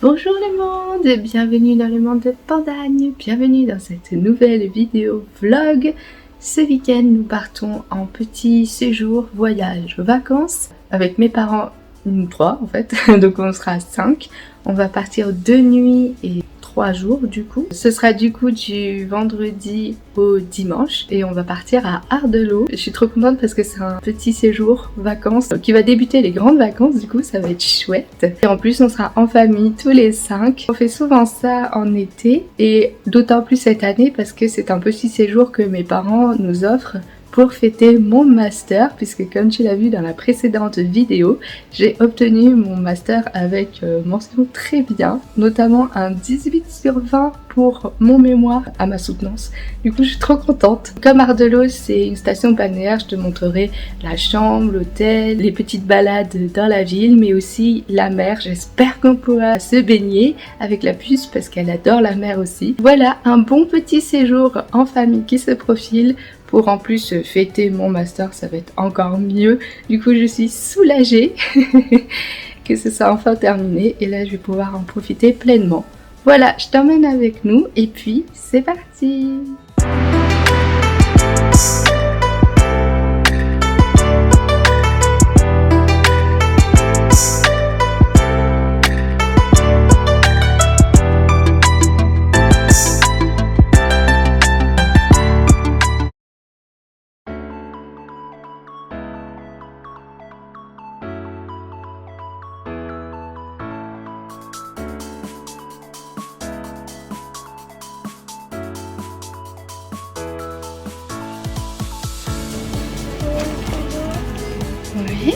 Bonjour le monde, bienvenue dans le monde de Pandagne, bienvenue dans cette nouvelle vidéo vlog. Ce week-end, nous partons en petit séjour, voyage, vacances avec mes parents, nous trois en fait, donc on sera 5. On va partir 2 nuits et 3 jours du coup. Ce sera du coup du vendredi au dimanche et on va partir à Ardelot. Je suis trop contente parce que c'est un petit séjour vacances qui va débuter les grandes vacances, du coup ça va être chouette. Et en plus on sera en famille tous les 5. On fait souvent ça en été et d'autant plus cette année parce que c'est un petit séjour que mes parents nous offrent pour fêter mon master, puisque comme tu l'as vu dans la précédente vidéo, j'ai obtenu mon master avec mention très bien, notamment un 18/20 pour mon mémoire à ma soutenance. Du coup, je suis trop contente. Comme Ardelot, c'est une station balnéaire, je te montrerai la chambre, l'hôtel, les petites balades dans la ville, mais aussi la mer. J'espère qu'on pourra se baigner avec la puce parce qu'elle adore la mer aussi. Voilà, un bon petit séjour en famille qui se profile. Pour en plus fêter mon master, ça va être encore mieux. Du coup, je suis soulagée que ce soit enfin terminé. Et là, je vais pouvoir en profiter pleinement. Voilà, je t'emmène avec nous et puis c'est parti! Oui.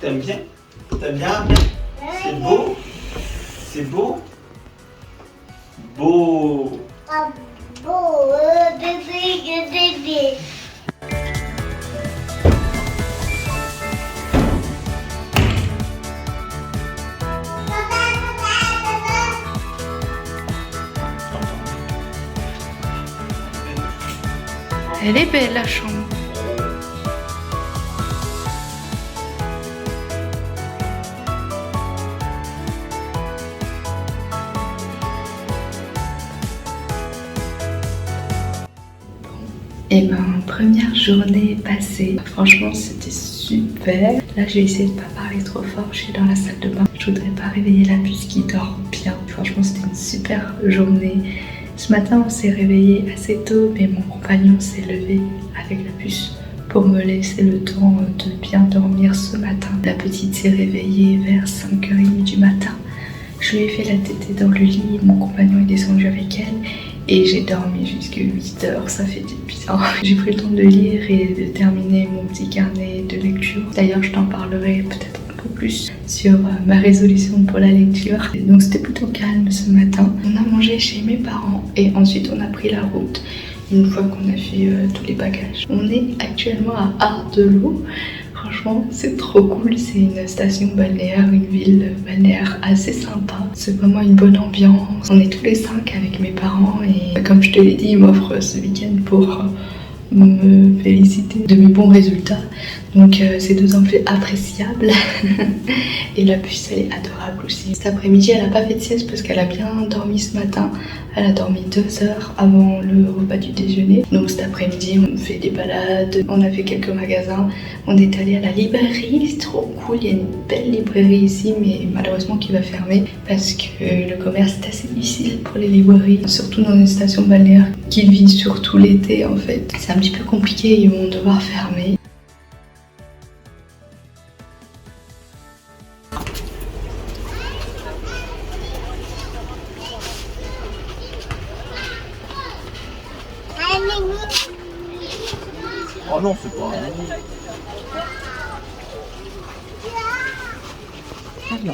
T'aimes bien? T'aimes bien? C'est beau? C'est beau? Beau! Beau, bébé. Elle est belle la chambre. Et ben, première journée passée, franchement c'était super. Là je vais essayer de pas parler trop fort, je suis dans la salle de bain. Je voudrais pas réveiller la puce qui dort bien. Franchement c'était une super journée. Ce matin on s'est réveillé assez tôt, mais mon compagnon s'est levé avec la puce pour me laisser le temps de bien dormir ce matin. La petite s'est réveillée vers 5h30 du matin. Je lui ai fait la tétée dans le lit, mon compagnon est descendu avec elle. Et j'ai dormi jusqu'à 8h, ça fait du bien. J'ai pris le temps de lire et de terminer mon petit carnet de lecture. D'ailleurs, je t'en parlerai peut-être un peu plus sur ma résolution pour la lecture. Donc c'était plutôt calme ce matin. On a mangé chez mes parents et ensuite on a pris la route. Une fois qu'on a fait tous les bagages. On est actuellement à Ardelot. Franchement, c'est trop cool, c'est une station balnéaire, une ville balnéaire assez sympa. C'est vraiment une bonne ambiance. On est tous les 5 avec mes parents et comme je te l'ai dit, ils m'offrent ce week-end pour me féliciter de mes bons résultats. Donc c'est d'autant plus appréciable. Et la puce, elle est adorable aussi. Cet après-midi, elle n'a pas fait de sieste parce qu'elle a bien dormi ce matin. Elle a dormi 2 heures avant le repas du déjeuner. Donc cet après-midi, on fait des balades, on a fait quelques magasins. On est allé à la librairie, c'est trop cool. Il y a une belle librairie ici, mais malheureusement qui va fermer parce que le commerce est assez difficile pour les librairies. Surtout dans une station balnéaire qui vit surtout l'été en fait. C'est un petit peu compliqué, ils vont devoir fermer. Oh non, c'est pas. Ah non.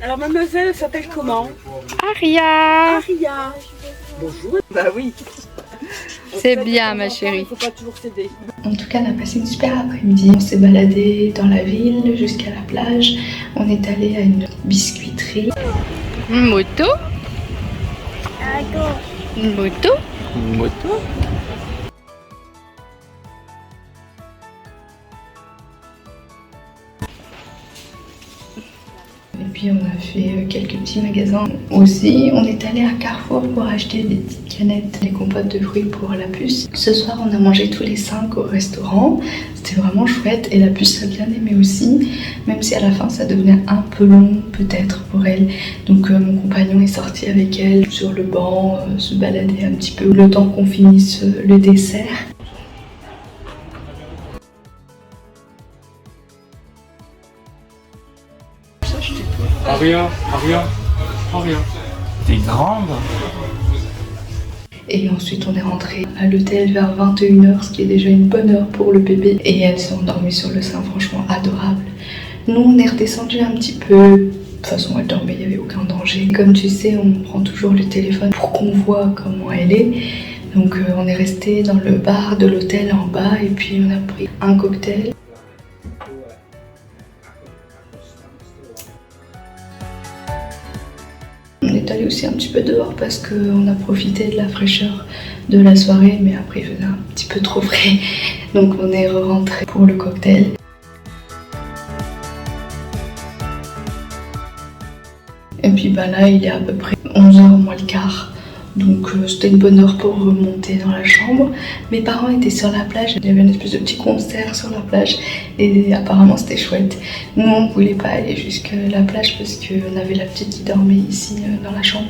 Alors mademoiselle, elle s'appelle comment? Aria. Aria. Bonjour. Bah oui. C'est bien ma chérie. Il faut pas toujours céder. En tout cas, on a passé une super après-midi. On s'est baladé dans la ville jusqu'à la plage. On est allé à une biscuiterie. Une moto. Une moto. Une moto. Et puis on a fait quelques petits magasins aussi. On est allé à Carrefour pour acheter des petites canettes, des compotes de fruits pour la puce. Ce soir on a mangé tous les 5 au restaurant. C'était vraiment chouette et la puce a bien aimé aussi. Même si à la fin ça devenait un peu long peut-être pour elle. Donc mon compagnon est sorti avec elle sur le banc, se balader un petit peu le temps qu'on finisse le dessert. Aria, Aria, Aria. T'es grande. Et ensuite on est rentré à l'hôtel vers 21h, ce qui est déjà une bonne heure pour le bébé. Et elle s'est endormie sur le sein, franchement adorable. Nous on est redescendu un petit peu. De toute façon elle dormait, il n'y avait aucun danger. Comme tu sais, on prend toujours le téléphone pour qu'on voit comment elle est. Donc on est resté dans le bar de l'hôtel en bas et puis on a pris un cocktail. On est allé aussi un petit peu dehors parce qu'on a profité de la fraîcheur de la soirée, mais après il faisait un petit peu trop frais. Donc on est rentré pour le cocktail. Et puis bah là il est à peu près 11h moins le quart. Donc c'était une bonne heure pour remonter dans la chambre. Mes parents étaient sur la plage, il y avait une espèce de petit concert sur la plage et apparemment c'était chouette. Nous on ne voulait pas aller jusqu'à la plage parce qu'on avait la petite qui dormait ici dans la chambre.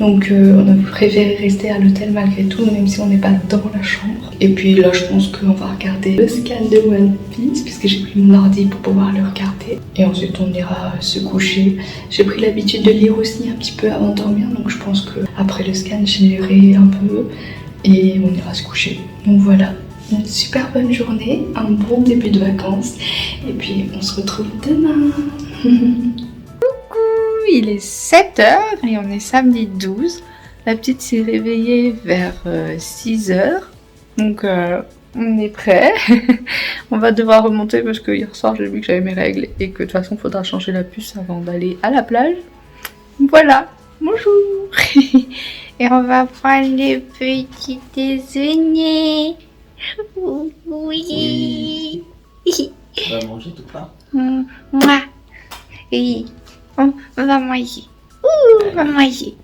Donc on a préféré rester à l'hôtel malgré tout, même si on n'est pas dans la chambre. Et puis là je pense qu'on va regarder le scan de One Piece puisque j'ai pris mon ordi pour pouvoir le regarder. Et ensuite on ira se coucher. J'ai pris l'habitude de lire aussi un petit peu avant de dormir, donc je pense qu'après le scan je lirai un peu et on ira se coucher. Donc voilà, une super bonne journée, un bon début de vacances et puis on se retrouve demain. Il est 7h et on est samedi 12. La petite s'est réveillée vers 6h. Donc on est prêt. On va devoir remonter parce que hier soir j'ai vu que j'avais mes règles et que de toute façon il faudra changer la puce avant d'aller à la plage. Voilà, bonjour. Et on va prendre le petit déjeuner. Oui. Tu vas manger tout ça? Moi. Oui. On va manger. On va manger.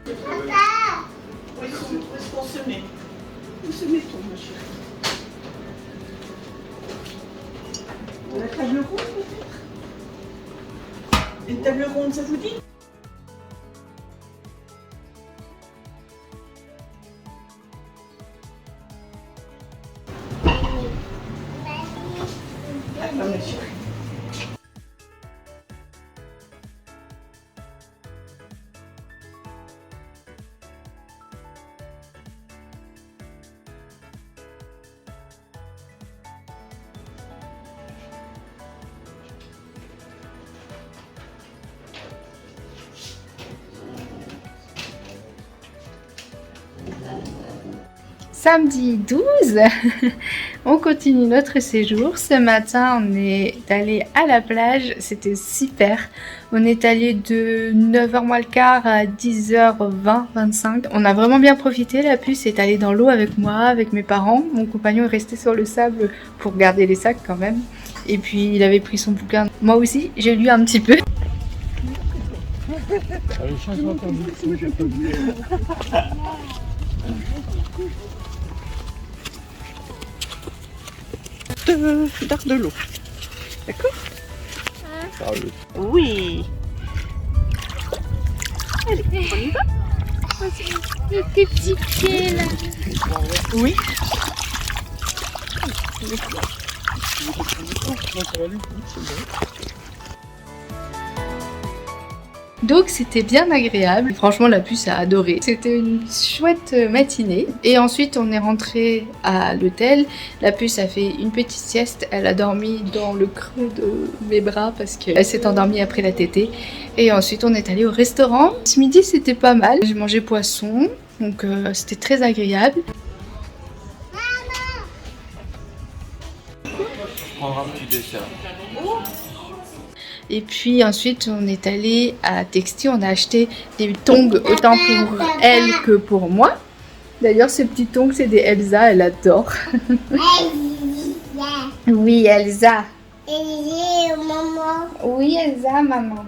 Où est-ce qu'on se met? Où se met-on, ma chérie? La table ronde peut-être? Une table ronde, ça vous dit? Ah, ma chérie. Samedi 12, on continue notre séjour. Ce matin, on est allé à la plage, c'était super. On est allé de 9h moins le quart à 10h20, 25. On a vraiment bien profité, la puce est allée dans l'eau avec moi, avec mes parents. Mon compagnon est resté sur le sable pour garder les sacs quand même. Et puis il avait pris son bouquin. Moi aussi, j'ai lu un petit peu. Allez, change-moi ton D'art de l'eau. D'accord? Oui. Allez, on y va. Tes petits pieds là. Oui. Donc c'était bien agréable, franchement la puce a adoré. C'était une chouette matinée et ensuite on est rentré à l'hôtel. La puce a fait une petite sieste, elle a dormi dans le creux de mes bras parce qu'elle s'est endormie après la tétée. Et ensuite on est allé au restaurant. Ce midi c'était pas mal, j'ai mangé poisson donc c'était très agréable. Je prendrai un petit dessert. Et puis ensuite on est allé à Texti, on a acheté des tongs autant pour elle que pour moi. D'ailleurs ces petits tongs c'est des Elsa, elle adore. Oui Elsa. Maman. Oui Elsa maman.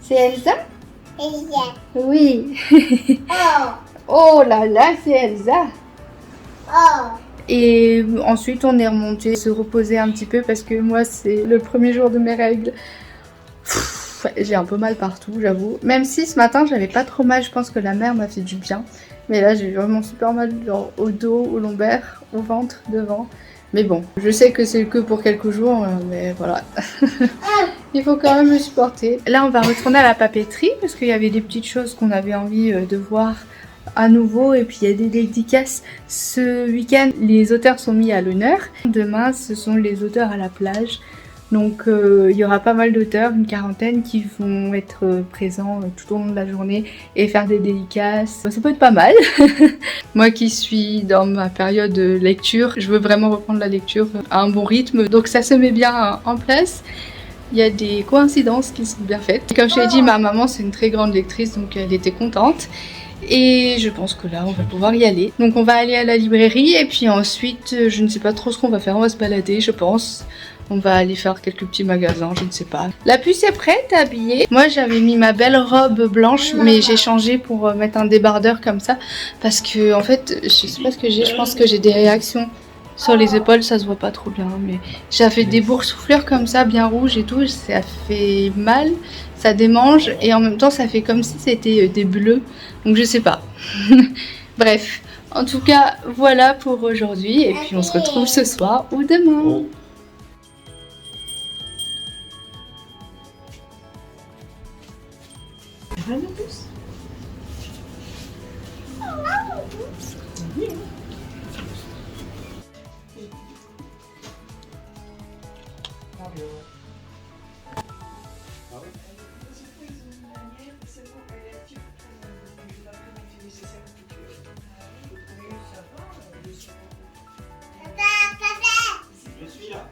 C'est Elsa? Elsa. Oui. Oh. Oh là là c'est Elsa. Oh. Et ensuite on est remonté se reposer un petit peu parce que moi c'est le premier jour de mes règles. J'ai un peu mal partout j'avoue. Même si ce matin j'avais pas trop mal, je pense que la mer m'a fait du bien. Mais là j'ai vraiment super mal genre au dos, au lombaire, au ventre, devant. Mais bon, je sais que c'est que pour quelques jours, mais voilà. Il faut quand même le supporter. Là on va retourner à la papeterie parce qu'il y avait des petites choses qu'on avait envie de voir à nouveau et puis il y a des dédicaces ce week-end. Les auteurs sont mis à l'honneur. Demain ce sont les auteurs à la plage. Donc il y aura pas mal d'auteurs, une quarantaine qui vont être présents tout au long de la journée et faire des dédicaces. Ça peut être pas mal. Moi qui suis dans ma période de lecture, je veux vraiment reprendre la lecture à un bon rythme. Donc ça se met bien en place. Il y a des coïncidences qui sont bien faites. Comme je t'ai dit, ma maman c'est une très grande lectrice donc elle était contente. Et je pense que là on va pouvoir y aller. Donc on va aller à la librairie et puis ensuite je ne sais pas trop ce qu'on va faire, on va se balader je pense. On va aller faire quelques petits magasins, je ne sais pas. La puce est prête, habillée. Moi j'avais mis ma belle robe blanche mais j'ai changé pour mettre un débardeur comme ça. Parce que en fait je sais pas ce que j'ai, je pense que j'ai des réactions sur les épaules, ça se voit pas trop bien. Mais j'avais des boursouflures comme ça bien rouges et tout, ça fait mal. Ça démange et en même temps ça fait comme si c'était des bleus. Donc je sais pas. Bref, en tout cas voilà pour aujourd'hui. Et puis on se retrouve ce soir ou demain. Oh. Ça va la puce? Je suis là.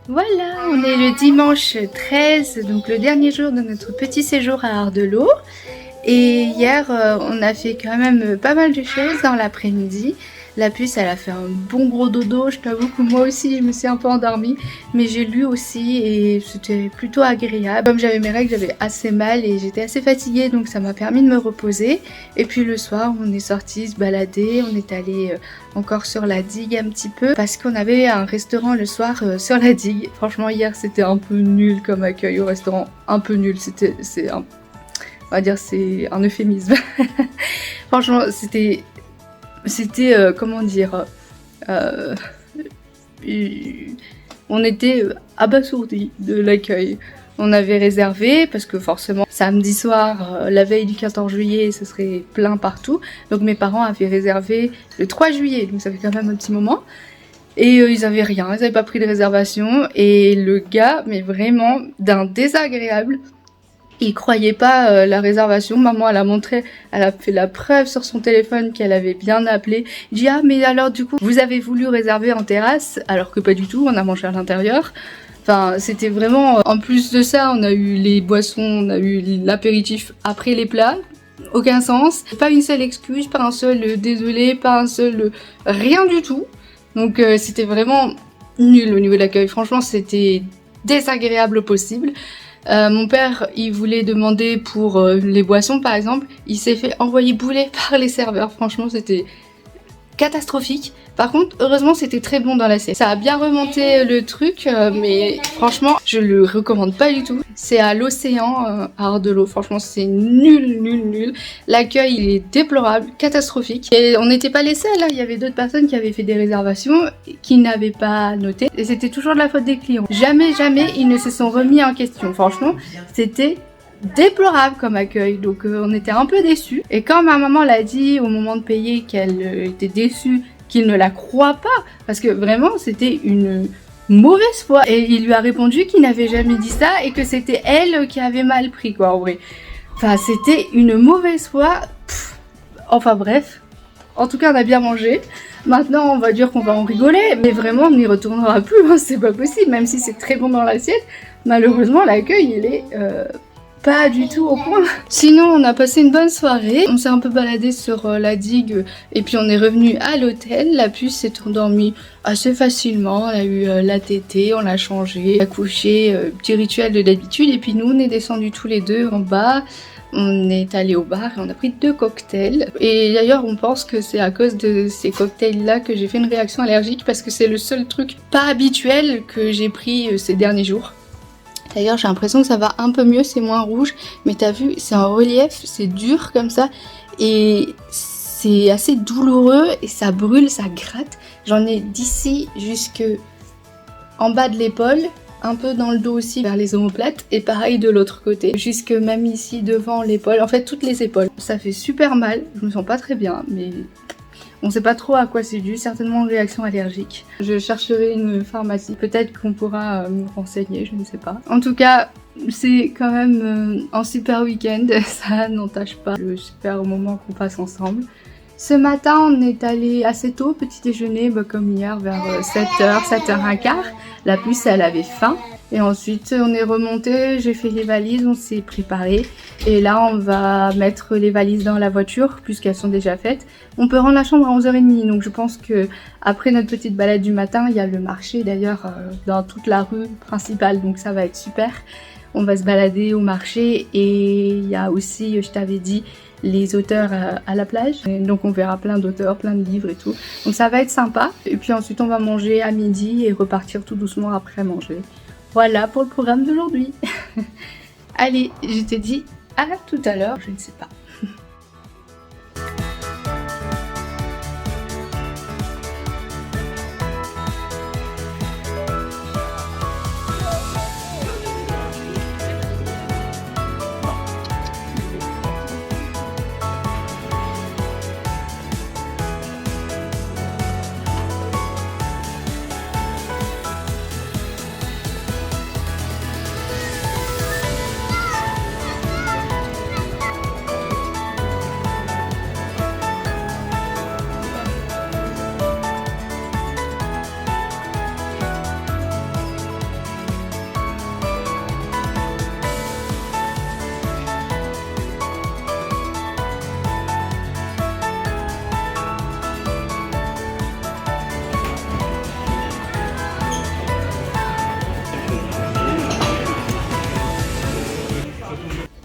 Voilà, on est le dimanche 13, donc le dernier jour de notre petit séjour à Ardelot. Et hier, on a fait quand même pas mal de choses dans l'après-midi. La puce, elle a fait un bon gros dodo. Je t'avoue que moi aussi, je me suis un peu endormie. Mais j'ai lu aussi et c'était plutôt agréable. Comme j'avais mes règles, j'avais assez mal et j'étais assez fatiguée. Donc ça m'a permis de me reposer. Et puis le soir, on est sorti se balader. On est allé encore sur la digue un petit peu. Parce qu'on avait un restaurant le soir sur la digue. Franchement, hier, c'était un peu nul comme accueil au restaurant. Un peu nul. On va dire c'est un euphémisme. Franchement, c'était comment dire, on était abasourdis de l'accueil. On avait réservé parce que forcément samedi soir, la veille du 14 juillet, ce serait plein partout. Donc mes parents avaient réservé le 3 juillet, donc ça fait quand même un petit moment. Et ils avaient rien, ils avaient pas pris de réservation. Et le gars, mais vraiment d'un désagréable. Il croyait pas la réservation. Maman, elle a montré, elle a fait la preuve sur son téléphone qu'elle avait bien appelé. Il dit ah mais alors du coup vous avez voulu réserver en terrasse alors que pas du tout. On a mangé à l'intérieur. Enfin c'était vraiment. En plus de ça, on a eu les boissons, on a eu l'apéritif après les plats. Aucun sens. Pas une seule excuse, pas un seul désolé, pas un seul rien du tout. Donc c'était vraiment nul au niveau de l'accueil. Franchement c'était désagréable au possible. Mon père, il voulait demander pour les boissons par exemple, il s'est fait envoyer bouler par les serveurs. Franchement, c'était catastrophique. Par contre, heureusement, c'était très bon dans l'assiette. Ça a bien remonté le truc, mais franchement, je le recommande pas du tout. C'est à l'océan, à Ardelot. Franchement, c'est nul, nul, nul. L'accueil, il est déplorable, catastrophique. Et on n'était pas les seuls, hein. Il y avait d'autres personnes qui avaient fait des réservations, qui n'avaient pas noté. Et c'était toujours de la faute des clients. Jamais, jamais, ils ne se sont remis en question. Franchement, c'était déplorable comme accueil, donc on était un peu déçus. Et quand ma maman l'a dit au moment de payer qu'elle était déçue, qu'il ne la croit pas, parce que vraiment c'était une mauvaise foi, et il lui a répondu qu'il n'avait jamais dit ça et que c'était elle qui avait mal pris quoi en vrai. Enfin c'était une mauvaise foi. Enfin bref, en tout cas on a bien mangé. Maintenant on va dire qu'on va en rigoler, mais vraiment on n'y retournera plus, hein, c'est pas possible, même si c'est très bon dans l'assiette. Malheureusement l'accueil il est pas du tout au point. Sinon on a passé une bonne soirée, on s'est un peu baladé sur la digue et puis on est revenu à l'hôtel. La puce s'est endormie assez facilement, elle a eu la tétée, on l'a changée, elle a couché, petit rituel de d'habitude, et puis nous on est descendus tous les deux en bas. On est allé au bar et on a pris 2 cocktails. Et d'ailleurs on pense que c'est à cause de ces cocktails là que j'ai fait une réaction allergique, parce que c'est le seul truc pas habituel que j'ai pris ces derniers jours. D'ailleurs j'ai l'impression que ça va un peu mieux, c'est moins rouge, mais t'as vu, c'est en relief, c'est dur comme ça, et c'est assez douloureux, et ça brûle, ça gratte. J'en ai d'ici jusque en bas de l'épaule, un peu dans le dos aussi, vers les omoplates, et pareil de l'autre côté, jusque même ici devant l'épaule, en fait toutes les épaules. Ça fait super mal, je me sens pas très bien, mais on sait pas trop à quoi c'est dû, certainement une réaction allergique. Je chercherai une pharmacie, peut-être qu'on pourra me renseigner, je ne sais pas. En tout cas, c'est quand même un super week-end, ça n'entache pas le super moment qu'on passe ensemble. Ce matin, on est allé assez tôt, petit déjeuner, comme hier, vers 7h, 7h15. La puce, elle avait faim. Et ensuite, on est remonté, j'ai fait les valises, on s'est préparé. Et là, on va mettre les valises dans la voiture, puisqu'elles sont déjà faites. On peut rendre la chambre à 11h30, donc je pense que après notre petite balade du matin, il y a le marché d'ailleurs dans toute la rue principale, donc ça va être super. On va se balader au marché, et il y a aussi, je t'avais dit, les auteurs à la plage. Et donc on verra plein d'auteurs, plein de livres et tout. Donc ça va être sympa. Et puis ensuite, on va manger à midi et repartir tout doucement après manger. Voilà pour le programme d'aujourd'hui. Allez, je te dis à tout à l'heure, je ne sais pas.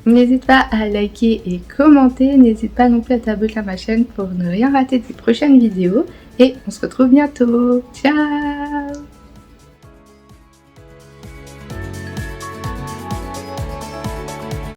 N'hésite pas à liker et commenter, n'hésite pas non plus à t'abonner à ma chaîne pour ne rien rater des prochaines vidéos, et on se retrouve bientôt. Ciao!